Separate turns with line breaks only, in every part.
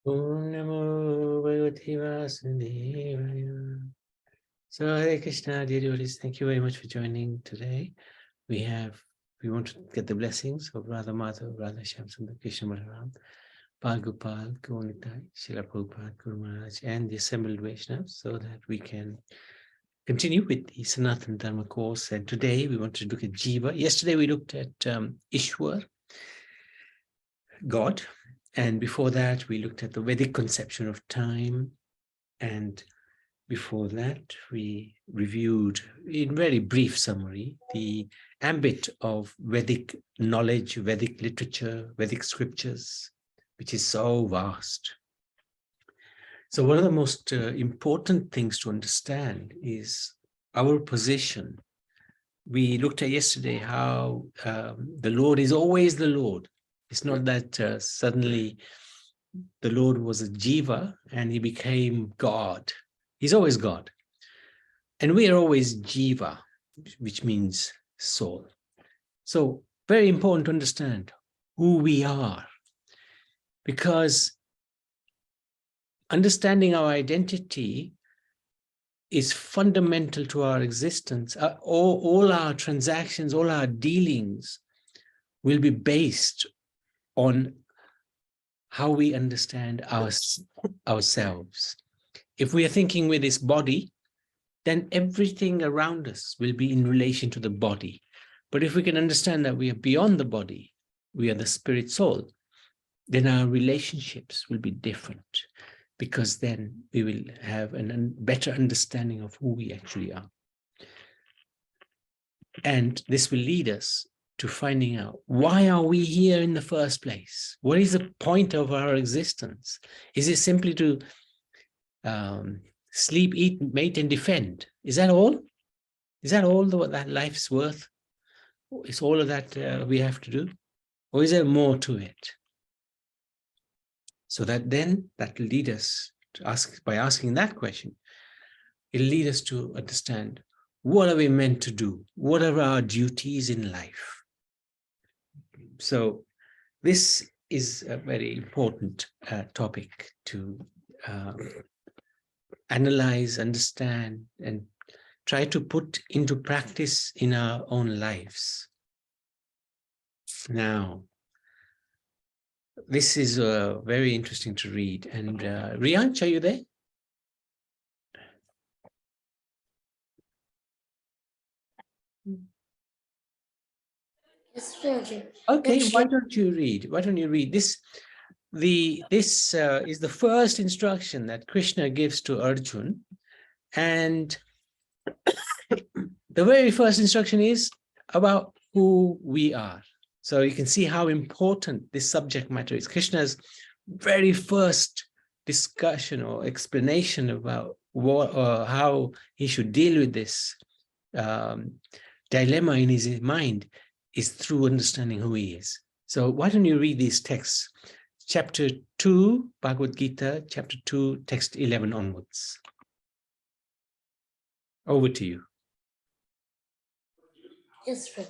Om Namo Bhagavate Vasudevaya. So Hare Krishna, dear devotees, thank you very much for joining today. We want to get the blessings of Radha Madhava, Radha Shyamsundar, Krishna Balaram, Pal Gopal, Gaunitai, Srila Prabhupada, Guru Maharaj, and the assembled Vaishnavas, so that we can continue with the Sanatana Dharma course. And today we want to look at Jiva. Yesterday we looked at Ishwar, God. And before that, we looked at the Vedic conception of time. And before that, we reviewed, in very brief summary, the ambit of Vedic knowledge, Vedic literature, Vedic scriptures, which is so vast. So one of the most important things to understand is our position. We looked at yesterday how the Lord is always the Lord. It's not that suddenly the Lord was a Jiva and he became God. He's always God. And we are always Jiva, which means soul. So very important to understand who we are, because understanding our identity is fundamental to our existence. All our transactions, all our dealings will be based on how we understand ourselves. If we are thinking with this body, then everything around us will be in relation to the body. But if we can understand that we are beyond the body, we are the spirit soul, then our relationships will be different, because then we will have a better understanding of who we actually are. And this will lead us to finding out, why are we here in the first place? What is the point of our existence? Is it simply to sleep, eat, mate, and defend? Is that all? Is that all that life's worth? Is all of that we have to do? Or is there more to it? So that then that will lead us to ask, by asking that question, it'll lead us to understand, what are we meant to do? What are our duties in life? So this is a very important topic to analyze, understand, and try to put into practice in our own lives. Now, this is very interesting to read. And Rianch, are you there? Okay, why don't you read? Why don't you read this? This is the first instruction that Krishna gives to Arjun, and the very first instruction is about who we are. So you can see how important this subject matter is. Krishna's very first discussion or explanation about what or how he should deal with this dilemma in his mind is through understanding who he is. So why don't you read these texts? Chapter 2, Bhagavad Gita, chapter 2, text 11 onwards. Over to you.
Yes, sir.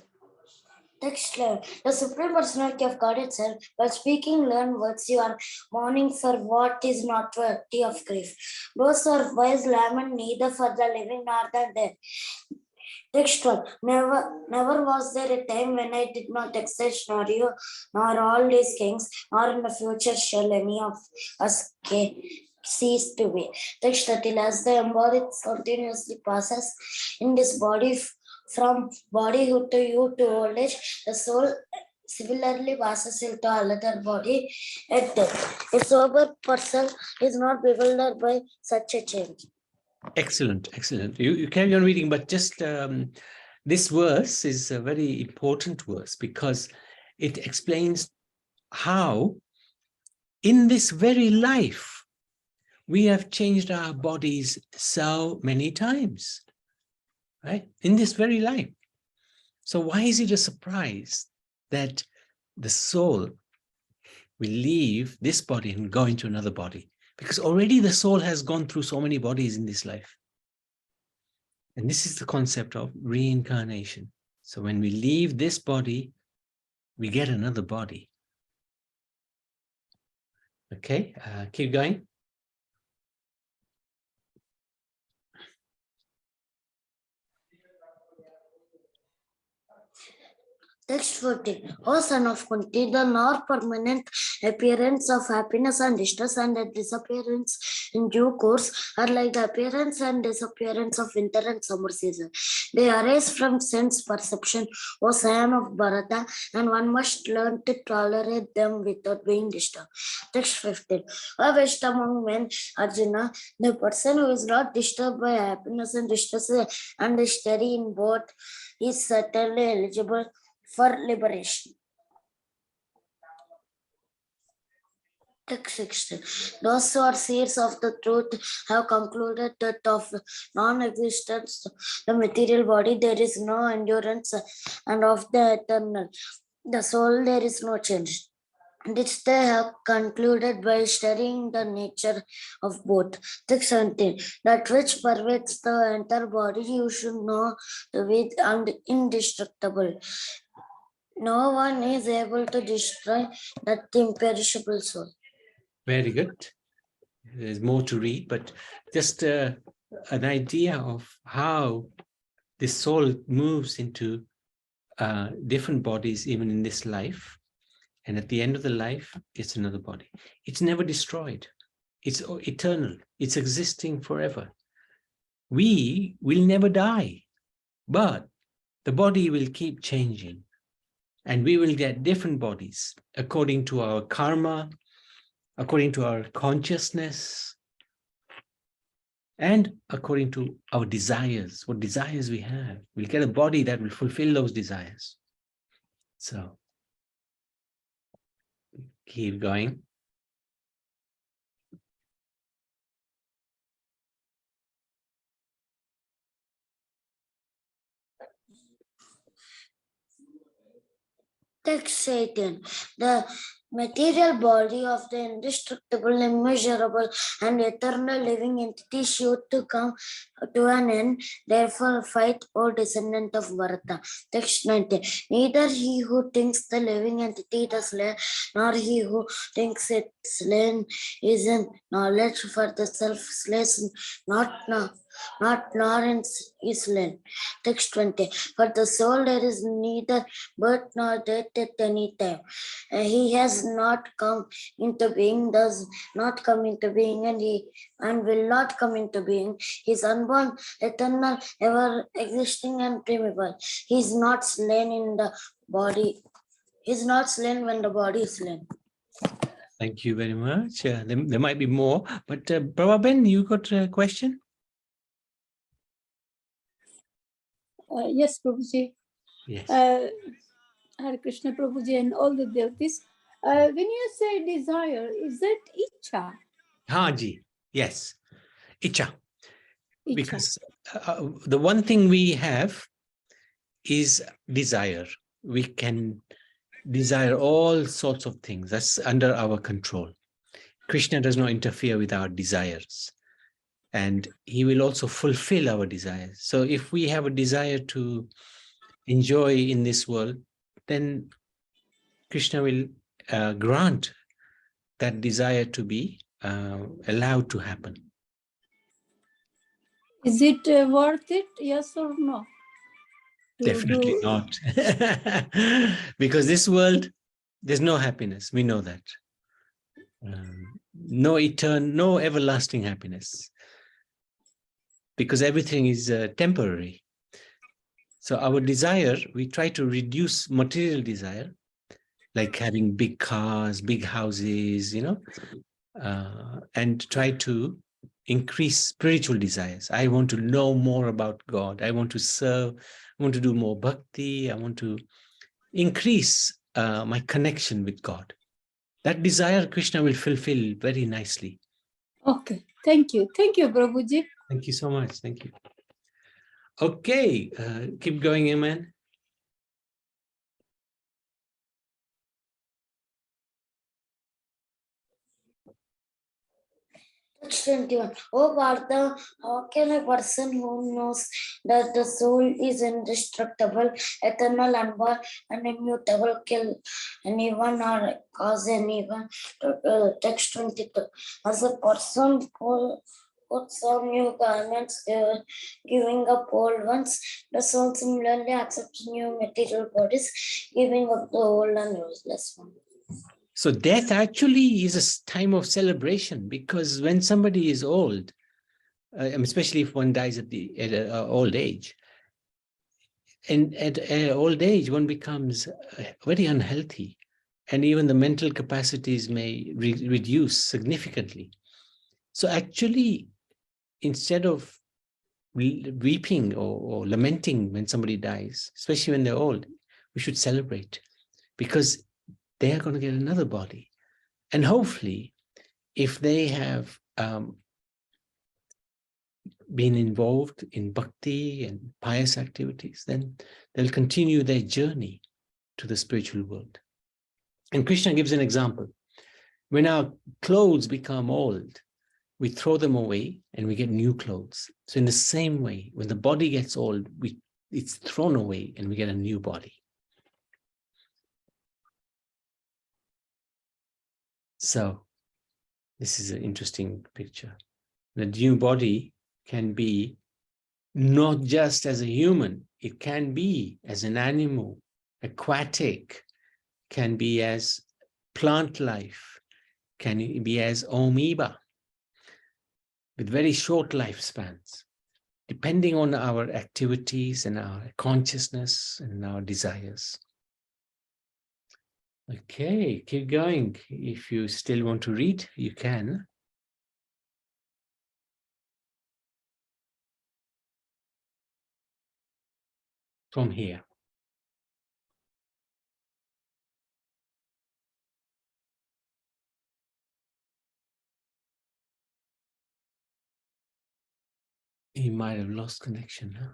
Text 11. The Supreme Personality of God itself, while speaking learned words, you are mourning for what is not worthy of grief. Those who are wise lament neither for the living nor the dead. Text 12. Never was there a time when I did not exist, nor you, nor all these kings, nor in the future shall any of us cease to be. Text 13. As the embodied continuously passes in this body from bodyhood to youth to old age, the soul similarly passes into another body at death. A sober person is not bewildered by such a change.
Excellent, excellent. You carry on reading, but just this verse is a very important verse, because it explains how in this very life we have changed our bodies so many times, right? In this very life. So why is it a surprise that the soul will leave this body and go into another body? Because already the soul has gone through so many bodies in this life. And this is the concept of reincarnation. So when we leave this body, we get another body. Okay, keep going.
Text 14. O son of Kunti, the nor permanent appearance of happiness and distress and the disappearance in due course are like the appearance and disappearance of winter and summer season. They arise from sense perception, O son of Bharata, and one must learn to tolerate them without being disturbed. Text 15. A best among men, Arjuna, the person who is not disturbed by happiness and distress and is steady in both is certainly eligible for liberation. Text 16. Those who are seers of the truth have concluded that of non-existence, the material body, there is no endurance, and of the eternal, the soul, there is no change. This they have concluded by studying the nature of both. Text 17. That which pervades the entire body, you should know to be indestructible. No one is able to destroy that imperishable soul.
Very good. There's more to read, but just an idea of how the soul moves into different bodies, even in this life. And at the end of the life, it's another body. It's never destroyed. It's eternal. It's existing forever. We will never die, but the body will keep changing. And we will get different bodies according to our karma, according to our consciousness, and according to our desires, what desires we have. We'll get a body that will fulfill those desires. So keep going.
Text 18. The material body of the indestructible, immeasurable, and eternal living entity should to come to an end. Therefore, fight, O descendant of Bharata. Text 19. Neither he who thinks the living entity is slain, nor he who thinks it slain is in knowledge, for the self slays not nor is slain. Text 20. For the soul there is neither birth nor death at any time. He has not come into being, does not come into being, and will not come into being. He is unborn, eternal, ever existing, and primeval. He is not slain in the body. He is not slain when the body is slain.
Thank you very much. There might be more, but Prabhaben, you got a question?
Yes, Prabhuji.
Yes.
Hare Krishna, Prabhuji, and all the devotees. When you say desire, is that icha?
Haji, yes. Icha.
Icha.
Because the one thing we have is desire. We can desire all sorts of things. That's under our control. Krishna does not interfere with our desires. And he will also fulfill our desires. So if we have a desire to enjoy in this world, then Krishna will grant that desire to be allowed to happen.
Is it worth it? Yes or no?
Definitely not. Because this world, there's no happiness. We know that. No everlasting happiness. Because everything is temporary. So our desire, we try to reduce material desire, like having big cars, big houses, and try to increase spiritual desires. I want to know more about God. I want to serve. I want to do more bhakti. I want to increase my connection with God. That desire, Krishna will fulfill very nicely.
Okay. Thank you. Thank you, Prabhuji.
Thank you so much. Thank you. Okay. Keep going, Amen.
Text 21. Oh Partha, how can a person who knows that the soul is indestructible, eternal, and immutable kill anyone or cause anyone? Text 22. As a person who puts on new garments, giving up old ones, the soul similarly accepts new material bodies, giving up the old and useless one.
So death actually is a time of celebration, because when somebody is old, especially if one dies at old age, and at old age, one becomes very unhealthy, and even the mental capacities may reduce significantly. So actually, instead of weeping or lamenting when somebody dies, especially when they're old, we should celebrate, because they are going to get another body. And hopefully, if they have been involved in bhakti and pious activities, then they'll continue their journey to the spiritual world. And Krishna gives an example. When our clothes become old, we throw them away and we get new clothes. So in the same way, when the body gets old, it's thrown away and we get a new body. So this is an interesting picture. The new body can be not just as a human, it can be as an animal, aquatic, can be as plant life, can be as amoeba, with very short lifespans, depending on our activities and our consciousness and our desires. Okay, keep going. If you still want to read, you can. From here. He might have lost connection. Huh?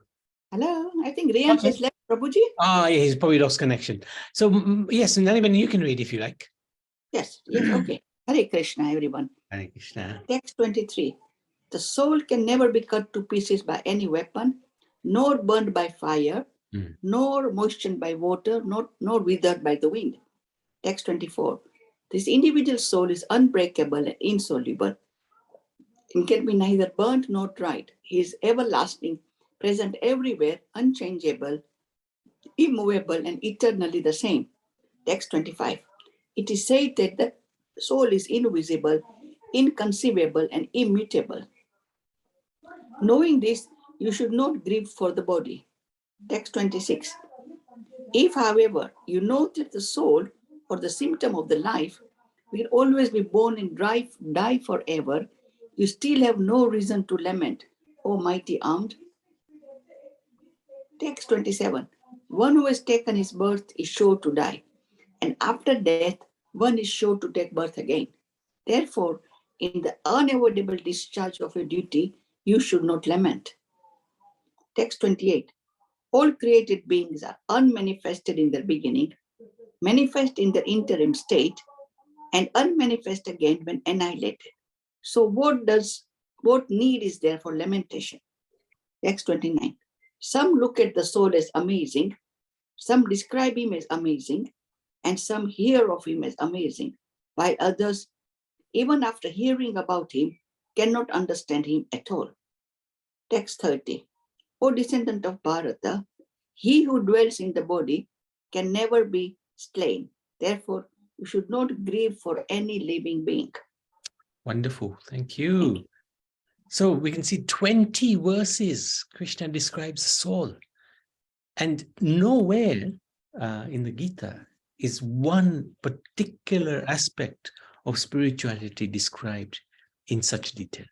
Hello, I think Rian has left, Prabhuji.
Ah, yeah, he's probably lost connection. So yes, and then you can read if you like.
Yes, okay. Hare Krishna, everyone.
Hare Krishna.
Text 23. The soul can never be cut to pieces by any weapon, nor burned by fire, nor moistened by water, nor withered by the wind. Text 24. This individual soul is unbreakable and insoluble, and can be neither burnt nor dried. He is everlasting, present everywhere, unchangeable, immovable, and eternally the same. Text 25. It is said that the soul is invisible, inconceivable, and immutable. Knowing this, you should not grieve for the body. Text 26. If, however, you know that the soul, or the symptom of the life, will always be born and die forever, you still have no reason to lament, O mighty armed. Text 27. One who has taken his birth is sure to die, and after death, one is sure to take birth again. Therefore, in the unavoidable discharge of your duty, you should not lament. Text 28. All created beings are unmanifested in their beginning, manifest in their interim state, and unmanifest again when annihilated. So what need is there for lamentation? Text 29. Some look at the soul as amazing, some describe him as amazing, and some hear of him as amazing, while others, even after hearing about him, cannot understand him at all. Text 30. O descendant of Bharata, he who dwells in the body can never be slain. Therefore, you should not grieve for any living being.
Wonderful. Thank you. So we can see 20 verses Krishna describes the soul. And nowhere in the Gita is one particular aspect of spirituality described in such detail.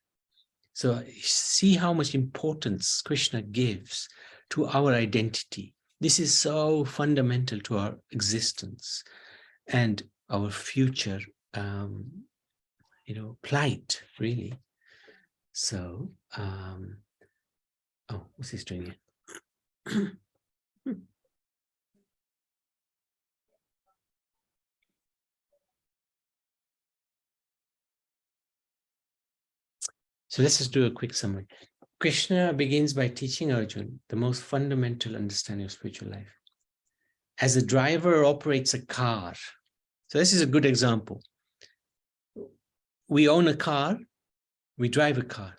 So see how much importance Krishna gives to our identity. This is so fundamental to our existence and our future, plight, really. So, what's this doing here? So let's just do a quick summary. Krishna begins by teaching Arjuna the most fundamental understanding of spiritual life. As a driver operates a car, so this is a good example. We own a car, we drive a car.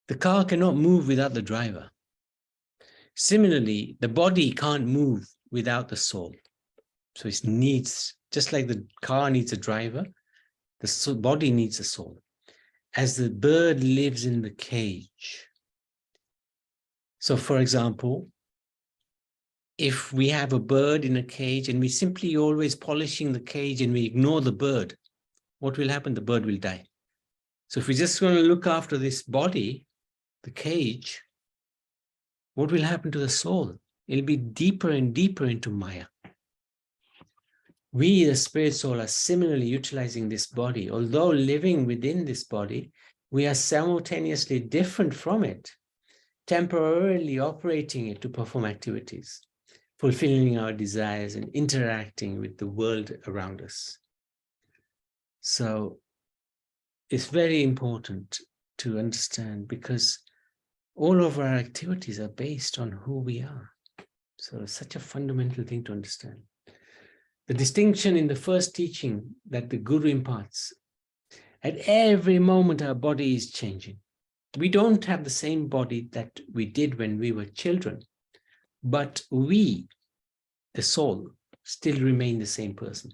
The car cannot move without the driver. Similarly, the body can't move without the soul. So it needs, just like the car needs a driver, the body needs a soul. As the bird lives in the cage. So for example, if we have a bird in a cage and we simply always polishing the cage and we ignore the bird, what will happen? The bird will die. So if we're just going to look after this body, the cage, what will happen to the soul? It'll be deeper and deeper into Maya. We, the spirit soul, are similarly utilizing this body. Although living within this body, we are simultaneously different from it, temporarily operating it to perform activities, fulfilling our desires and interacting with the world around us. So it's very important to understand, because all of our activities are based on who we are. So it's such a fundamental thing to understand. The distinction in the first teaching that the Guru imparts, at every moment our body is changing. We don't have the same body that we did when we were children, but we, the soul, still remain the same person.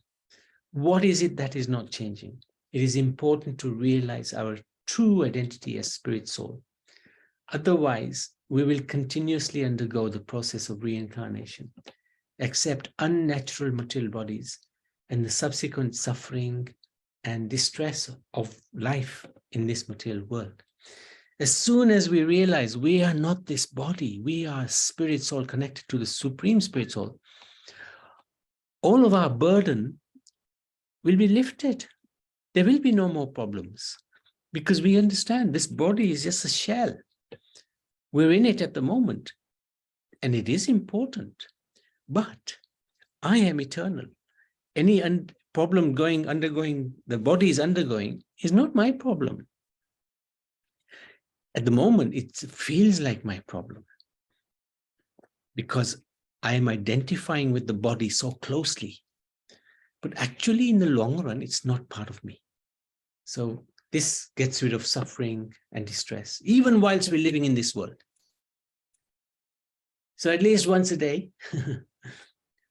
What is it that is not changing? It is important to realize our true identity as spirit soul. Otherwise, we will continuously undergo the process of reincarnation, accept unnatural material bodies, and the subsequent suffering and distress of life in this material world. As soon as we realize we are not this body, we are spirit soul connected to the supreme spirit soul, all of our burden will be lifted. There will be no more problems, because we understand this body is just a shell. We're in it at the moment, and it is important, but I am eternal. Any problem undergoing, the body is undergoing, is not my problem. At the moment, it feels like my problem, because I am identifying with the body so closely. But actually, in the long run, it's not part of me. So this gets rid of suffering and distress, even whilst we're living in this world. So at least once a day,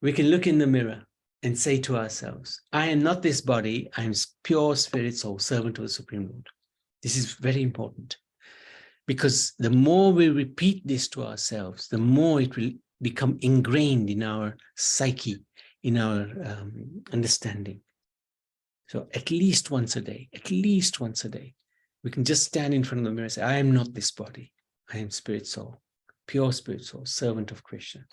we can look in the mirror and say to ourselves, I am not this body, I am pure spirit soul, servant of the Supreme Lord. This is very important, because the more we repeat this to ourselves, the more it will become ingrained in our psyche, in our understanding. So at least once a day, we can just stand in front of the mirror and say, I am not this body, I am spirit soul, pure spirit soul, servant of Krishna.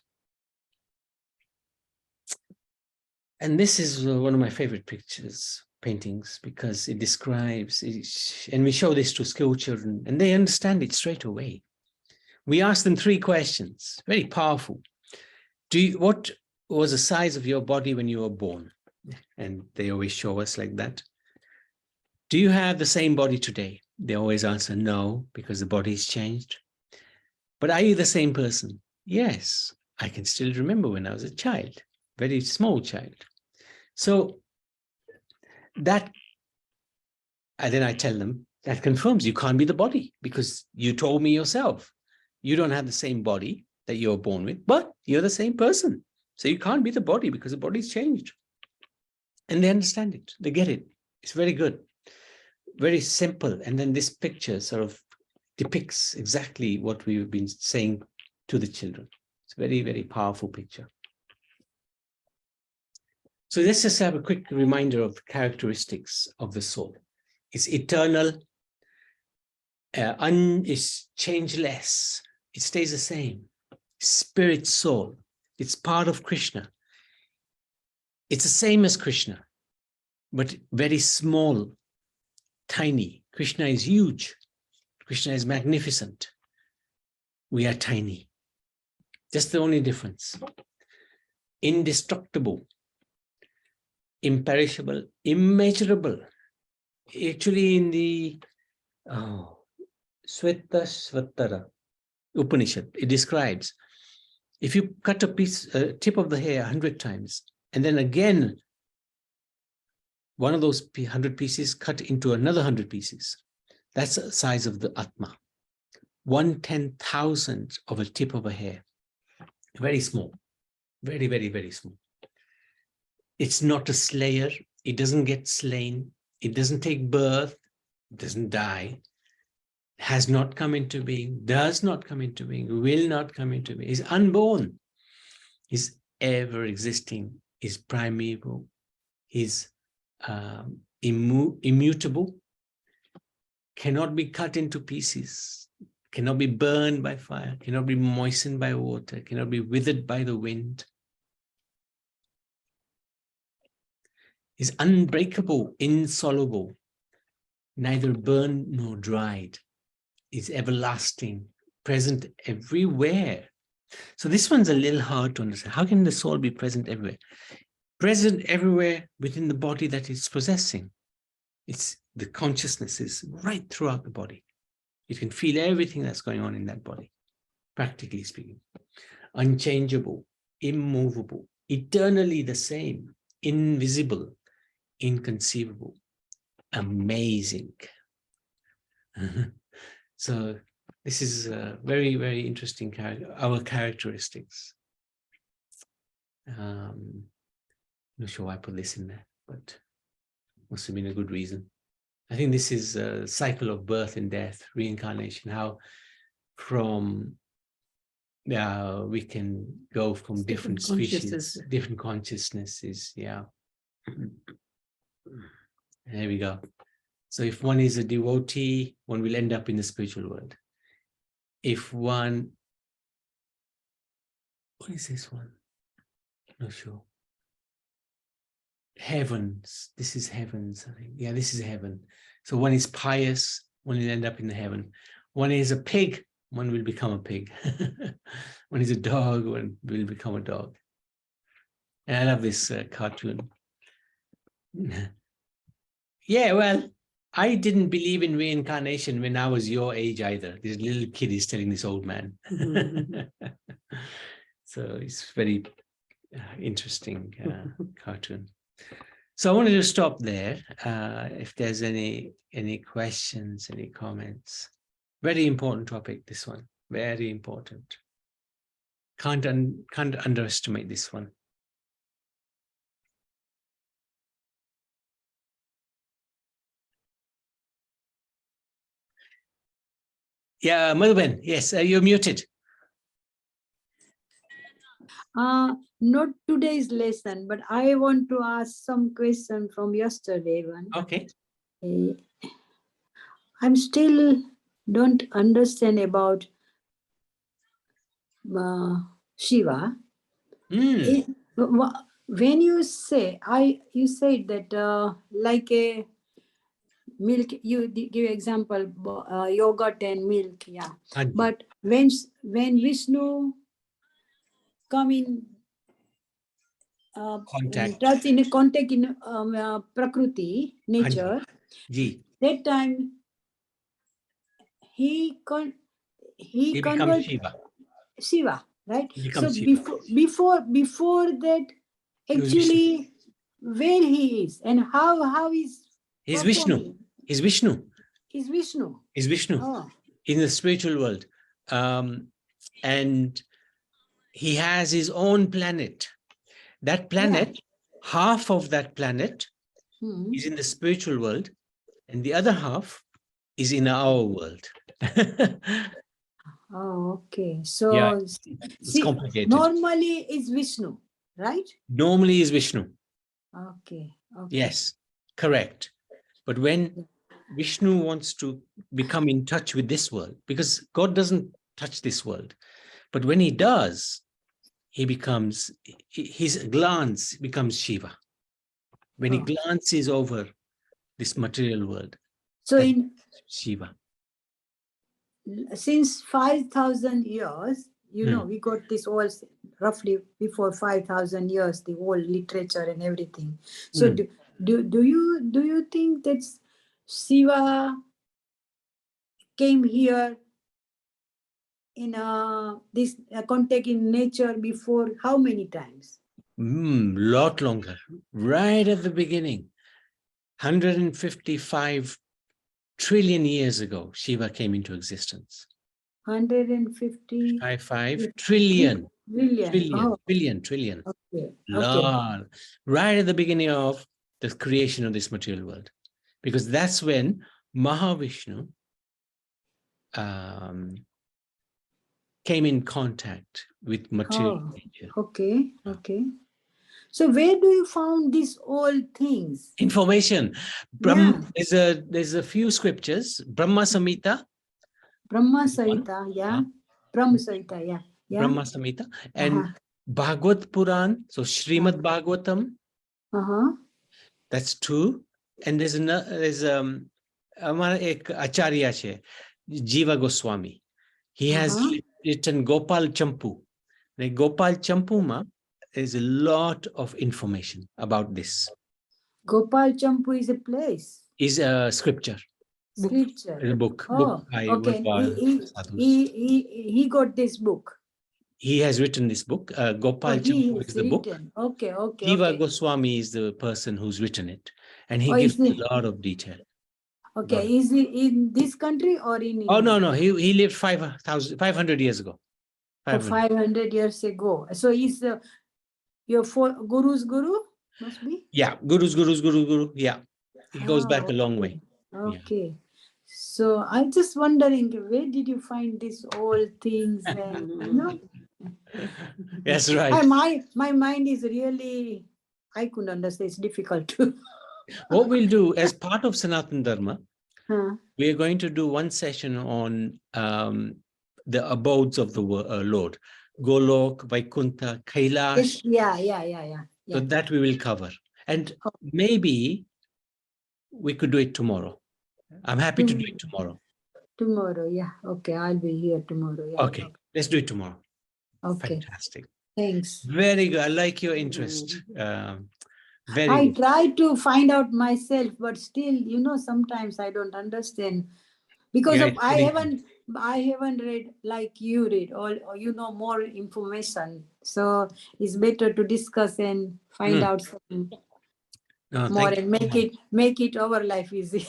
And this is one of my favorite paintings, because it describes, and we show this to school children, and they understand it straight away. We ask them 3 questions, very powerful. What was the size of your body when you were born? And they always show us like that. Do you have the same body today? They always answer no, because the body's changed. But are you the same person? Yes, I can still remember when I was a child, very small child. So that, and then I tell them, that confirms you can't be the body, because you told me yourself, you don't have the same body that you were born with, but you're the same person. So you can't be the body, because the body's changed. And they understand it, they get it. It's very good, very simple. And then this picture sort of depicts exactly what we've been saying to the children. It's a very, very powerful picture. So let's just have a quick reminder of the characteristics of the soul. It's eternal, it's changeless, it stays the same. Spirit soul, it's part of Krishna. It's the same as Krishna, but very small, tiny. Krishna is huge. Krishna is magnificent. We are tiny. Just the only difference. Indestructible, imperishable, immeasurable. Actually, in the Oh, Sweta Svatara Upanishad, it describes, if you cut a tip of the hair 100 times, and then again, one of those 100 pieces cut into another 100 pieces, that's the size of the Atma. 1/10,000th of a tip of a hair. Very small. Very, very, very small. It's not a slayer. It doesn't get slain. It doesn't take birth. It doesn't die. Has not come into being. Does not come into being. Will not come into being. Is unborn. Is ever existing. Is primeval. Is immutable. Cannot be cut into pieces. Cannot be burned by fire. Cannot be moistened by water. Cannot be withered by the wind. Is unbreakable, insoluble, neither burned nor dried, is everlasting, present everywhere. So this one's a little hard to understand. How can the soul be present everywhere? Present everywhere within the body that it's possessing. It's the consciousness is right throughout the body. You can feel everything that's going on in that body, practically speaking. Unchangeable, immovable, eternally the same, invisible, inconceivable, amazing. So this is very, very interesting, our characteristics. Not sure why I put this in there, but must have been a good reason. I think this is a cycle of birth and death, reincarnation, how from we can go from different species, different consciousnesses. Yeah. There we go. So if one is a devotee, one will end up in the spiritual world. If one, what is this one? Not sure. Heavens. This is heavens, I think. Yeah, this is heaven. So one is pious, one will end up in the heaven. One is a pig, one will become a pig. One is a dog, one will become a dog. And I love this cartoon. Yeah, well, I didn't believe in reincarnation when I was your age either. This little kid is telling this old man. So it's very interesting cartoon. So I wanted to stop there. If there's any questions, any comments. Very important topic, this one. Very important. Can't underestimate this one. Yeah, Madhuban, yes, you're muted.
Not today's lesson, but I want to ask some question from yesterday one.
Okay.
I'm still don't understand about Shiva. When you say, you said that like a milk, you give example, yogurt and milk, yeah. But when Vishnu come in touch in a contact in Prakriti, nature, that time he becomes Shiva, right? So Shiva. before that, actually, where he is and how is
he's Vishnu. He's Vishnu.
He's Vishnu.
He's Vishnu in the spiritual world, and he has his own planet. That planet, half of that planet is in the spiritual world, and the other half is in our world.
Oh, okay. So
yeah, it's complicated.
Normally is Vishnu, right?
Normally is Vishnu.
Okay.
Yes, correct. But when Vishnu wants to become in touch with this world, because God doesn't touch this world, but when he does, he becomes, his glance becomes Shiva. When he glances over this material world,
so in
Shiva.
Since 5,000 years, you know, we got this all roughly before 5,000 years, the whole literature and everything. So do you think that Shiva came here in this contact in nature before how many times?
Lot longer. Right at the beginning, 155 trillion years ago, Shiva came into existence.
150
5 trillion.
trillion. Oh,
Trillion.
okay.
Lot. Right at the beginning of the creation of this material world. Because that's when Mahavishnu came in contact with material nature.
Okay. So where do you found these old things?
Information.
Yeah.
There's a few scriptures. Brahma Samhita.
Brahma Samhita, yeah. Brahma Samhita, yeah.
Brahma Samhita. And Bhagavad Puran. So Srimad Bhagavatam. That's 2. And there's एक आचार्य છે Jiva Goswami. He has written Gopal Champu. The Gopal Champu ma is a lot of information about this.
Gopal Champu is a place.
Is a scripture.
Scripture.
A book.
Oh,
book by
okay.
sadhus.
He got this book.
He has written this book. Gopal Champu is the book.
Okay.
Jiva Goswami is the person who's written it. And he gives a lot of detail.
Okay, is he in this country or in India?
Oh, no. He lived 500 years ago.
500 years ago. So he's your guru's guru, must be?
Yeah, guru's guru. Yeah, he goes back a long way.
Okay. Yeah. So I'm just wondering, where did you find these old things? And,
That's right.
My mind is really, I couldn't understand. It's difficult to.
What we'll do as part of Sanatana Dharma, we are going to do one session on the abodes of the Lord. Golok, Vaikuntha, Kailash.
Yeah.
So that we will cover. And maybe we could do it tomorrow. I'm happy to do it tomorrow.
Tomorrow, yeah. Okay, I'll be here tomorrow. Yeah.
Okay, let's do it tomorrow.
Okay.
Fantastic.
Thanks.
Very good. I like your interest.
I try to find out myself, but still, sometimes I don't understand because I haven't read like you read, or more information. So it's better to discuss and find out some more and make it our life easy.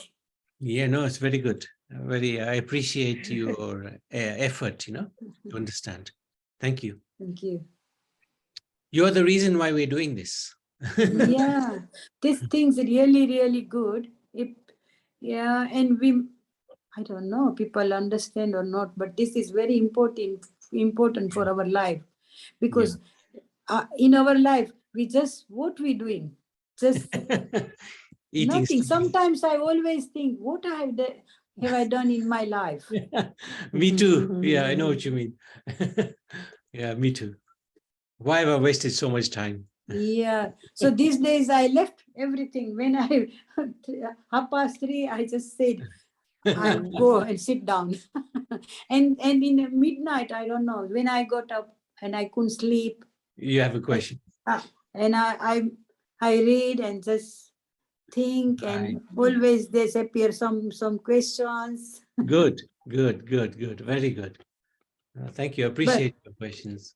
Yeah, no, it's very good. I appreciate your effort, to understand. Thank you.
Thank you.
You're the reason why we're doing this.
Yeah, this thing's really, really good. And I don't know, people understand or not, but this is very important for our life, because in our life, what we doing? Just nothing. Sometimes I always think, what have I done in my life?
Me too. Yeah, I know what you mean. Yeah, me too. Why have I wasted so much time?
Yeah. So these days I left everything. When I 3:30, I just said, I'll go and sit down. and in midnight, I don't know, when I got up and I couldn't sleep.
You have a question.
And I read and just think, and always there's appear some questions.
Good. Very good. Thank you. I appreciate your questions.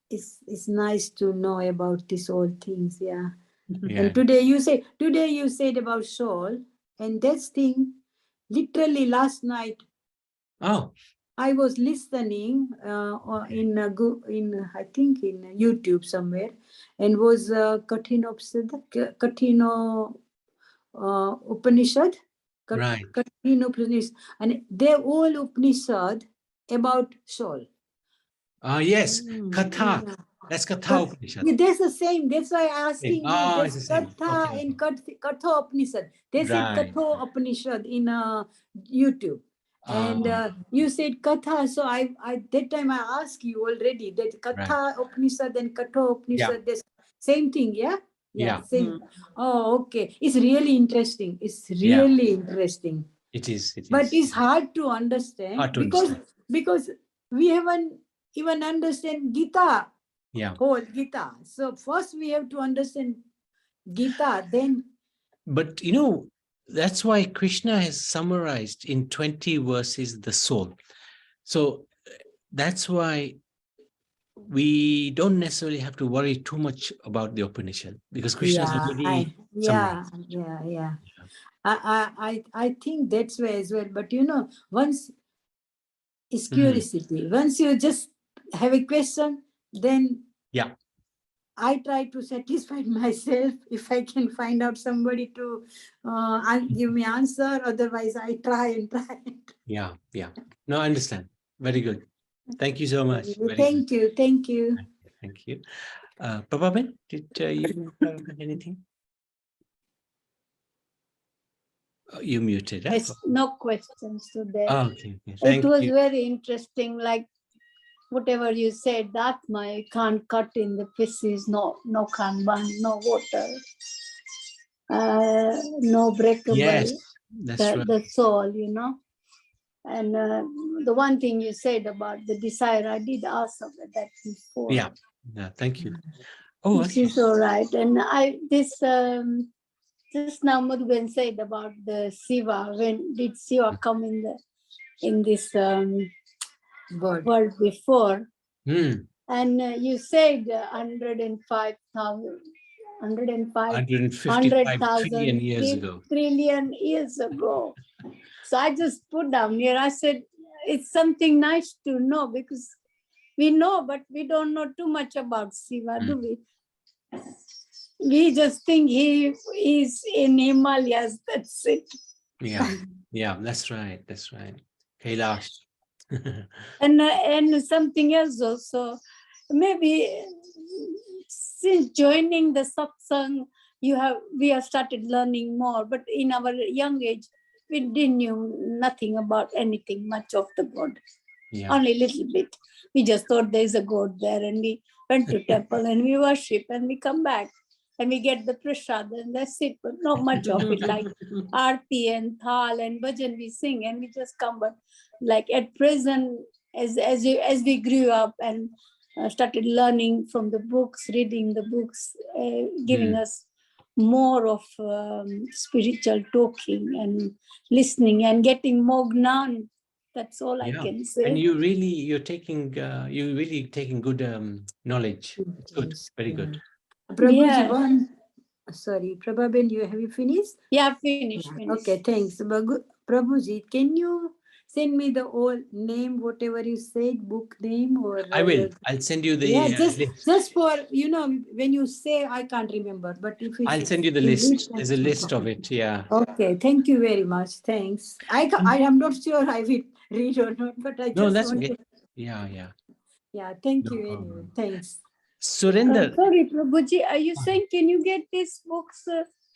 It's nice to know about these old things, yeah. And today you said about soul, and this thing, literally last night.
Oh.
I was listening in I think in YouTube somewhere, and was Katino Upanishad.
Right.
Katino Upanishad, and they're all Upanishad about soul.
Yes, Katha. Yeah. That's Katha Upanishad.
That's the same. That's why I'm asking you. There's Katha and Katha Upanishad. They said Katha Upanishad in YouTube. And you said Katha. So I that time I asked you already that Katha Upanishad and Katha Upanishad, the same thing, yeah? Yeah. Same. Oh, okay. It's really interesting. Interesting.
It is.
But it's hard to understand because we haven't even understand Gita.
Yeah.
Whole Gita. So first we have to understand Gita, then.
But that's why Krishna has summarized in 20 verses the soul. So that's why we don't necessarily have to worry too much about the Upanishad, because Krishna's already summarized.
Yeah. I think that's why as well. But once is curiosity. Once you just have a question, then
Yeah.
I try to satisfy myself if I can find out somebody to give me answer. Otherwise, I try and try.
Yeah. No, I understand. Very good. Thank you so much. Very
Thank you.
Thank you. Prabhaben, did you have anything? You muted. Huh?
No questions today.
Okay.
It was very interesting. Like whatever you said, that you can't cut in the pieces. No kanban, no water, no breakable.
Yes, that's right.
The soul, And the one thing you said about the desire, I did ask about that before.
Yeah. Thank you. Oh,
this is all right. And just now Madhuben said about the Shiva. When did Shiva come in this world before? And you said 105,000,
155 trillion years ago.
Trillion years ago. So I just put down here, I said, it's something nice to know, because we know, but we don't know too much about Shiva, do we? We just think he is in Himalayas, that's it.
Yeah, that's right. Kailash.
And something else also, maybe since joining the satsang, we have started learning more, but in our young age, we didn't know nothing about anything much of the God. Only a little bit. We just thought there's a God there, and we went to temple and we worship and we come back and we get the prasad and that's it, but not much of it, like Aarti and Thal and Bhajan we sing and we just come. But like at present, as we grew up and started learning from the books, reading the books, giving us more of spiritual talking and listening and getting more gnan. That's all I can say.
And you're really taking good knowledge. It's good, very good.
Prabhuji, sorry, Prabhaben, have you finished?
Yeah, finished.
Okay, thanks. Prabhuji, can you send me the old name, whatever you said, book name, or
I will. I'll send you the list.
Just for when you say I can't remember, but if
I'll send you the list. There's a list of it. Yeah.
Okay, thank you very much. Thanks. I am not sure I will read or not, but I just
that's
want
okay.
to.
Yeah.
Thank you anyway. Thanks.
Surrender.
Sorry, Prabhuji, are you saying can you get these books?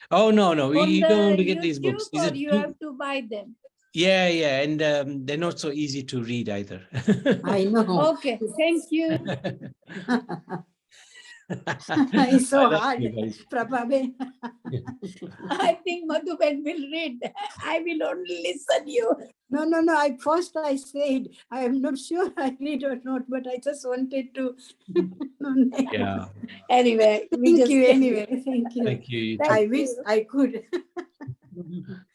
Oh no, you don't want to get
YouTube,
these books.
Or you have to buy them.
Yeah, and they're not so easy to read either.
I know.
Okay, thank you.
It's so hard, Prabhaben.
I think Madhuben will read. I will only listen you.
No. I said I am not sure I read or not, but I just wanted to.
Yeah.
Anyway,
Thank you.
Thank you.
I wish I could.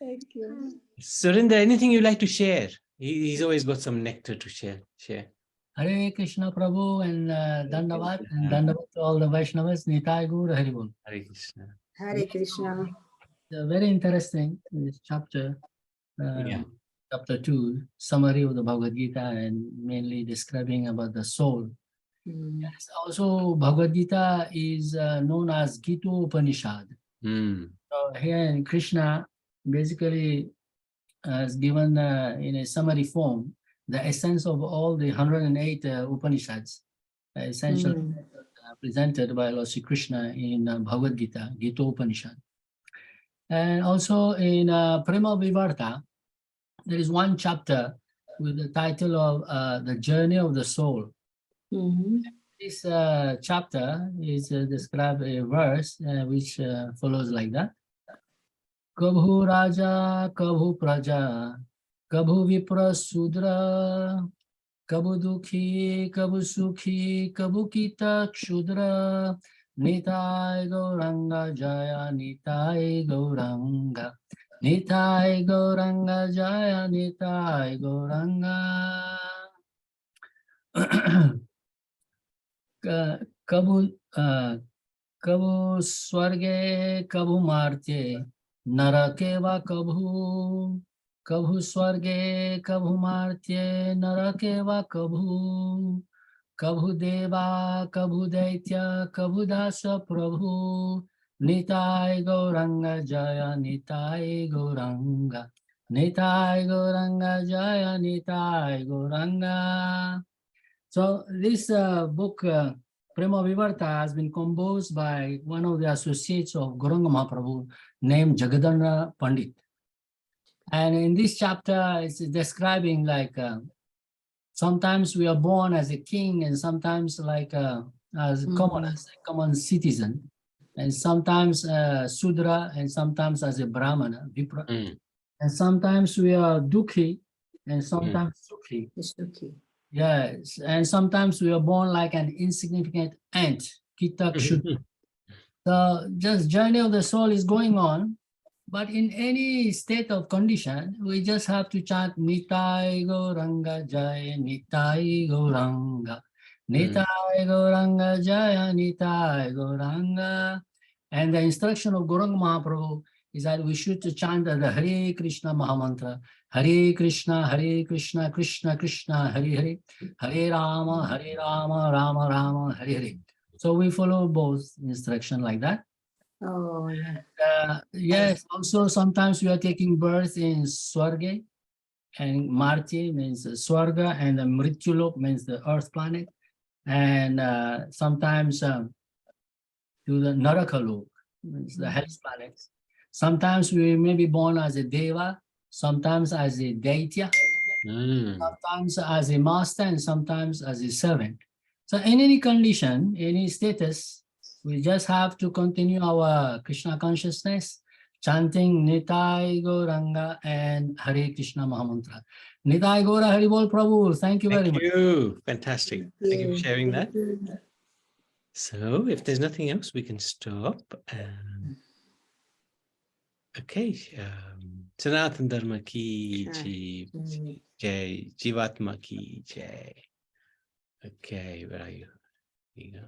Thank you.
Surinder, anything you'd like to share? He's always got some nectar to share.
Hare Krishna Prabhu and Dandavat and Dandavat to all the Vaishnavas. Nitai Gaur Haribol.
Hare Krishna.
Hare Krishna.
Very interesting this chapter. Chapter 2, summary of the Bhagavad Gita and mainly describing about the soul. Also, Bhagavad Gita is known as Gita Upanishad. So here Krishna basically has given in a summary form the essence of all the 108 Upanishads, essentially presented by Lord Sri Krishna in Bhagavad Gita, Gita Upanishad. And also in Prema Vivarta, there is one chapter with the title of The Journey of the Soul. This chapter is described a verse which follows like that. Kabhu Raja, Kabhu Praja, Kabhu Vipra Sudra, Kabhu Dukhi, Kabhu Sukhi, Kabhu Kita Kshudra, Nitai Gauranga Jaya, Nitai Gauranga, Nitai Gauranga Jaya Nitai Gauranga. Kabhu Swarge Kabhu Martye Narake va Kabhu. Kabhu Swarge Kabhu Martye Narake va Kabhu. Kabhu Deva Kabhu Daitya Kabhu Dasa Prabhu. Nitai Gauranga Jaya Nitai Gauranga. Nitai Gauranga Jaya Nitai Gauranga. So this book, Prema Vivarta, has been composed by one of the associates of Gauranga Mahaprabhu named Jagadana Pandit. And in this chapter, it's describing like sometimes we are born as a king and sometimes like as a common citizen, and sometimes Sudra and sometimes as a Brahmana, Vipra. And sometimes we are Dukhi and sometimes Sukhi.
Okay.
Yes, and sometimes we are born like an insignificant ant, Kitakshud. The just journey of the soul is going on, but in any state of condition, we just have to chant Nitai Gauranga Jaya, Nitai Gauranga, Nitai Gauranga Jaya, Nitai Gauranga. And the instruction of Gauranga Mahaprabhu is that we should chant the Hare Krishna Mahamantra. Hare Krishna, Krishna Krishna, Hare Hare, Hare Rama, Rama Rama, Hare Hare. So we follow both instruction like that.
Oh, yeah.
Yes, also sometimes we are taking birth in Swarga, and Marti means Swarga, and the Mrityulok means the earth planet, and sometimes to the Narakalok, means the hell's planet. Sometimes we may be born as a Deva, sometimes as a Daitya, sometimes as a master, and sometimes as a servant. So in any condition, any status, we just have to continue our Krishna consciousness, chanting Nitai Gauranga and Hare Krishna Mahamantra. Nitai Gaura Haribol Prabhu, thank you very much.
Thank you. Fantastic. Thank you for sharing that. So if there's nothing else, we can stop. Okay. Sanatana Dharma ki jai, Jivatma ki jai. Okay, where are you? Here you go.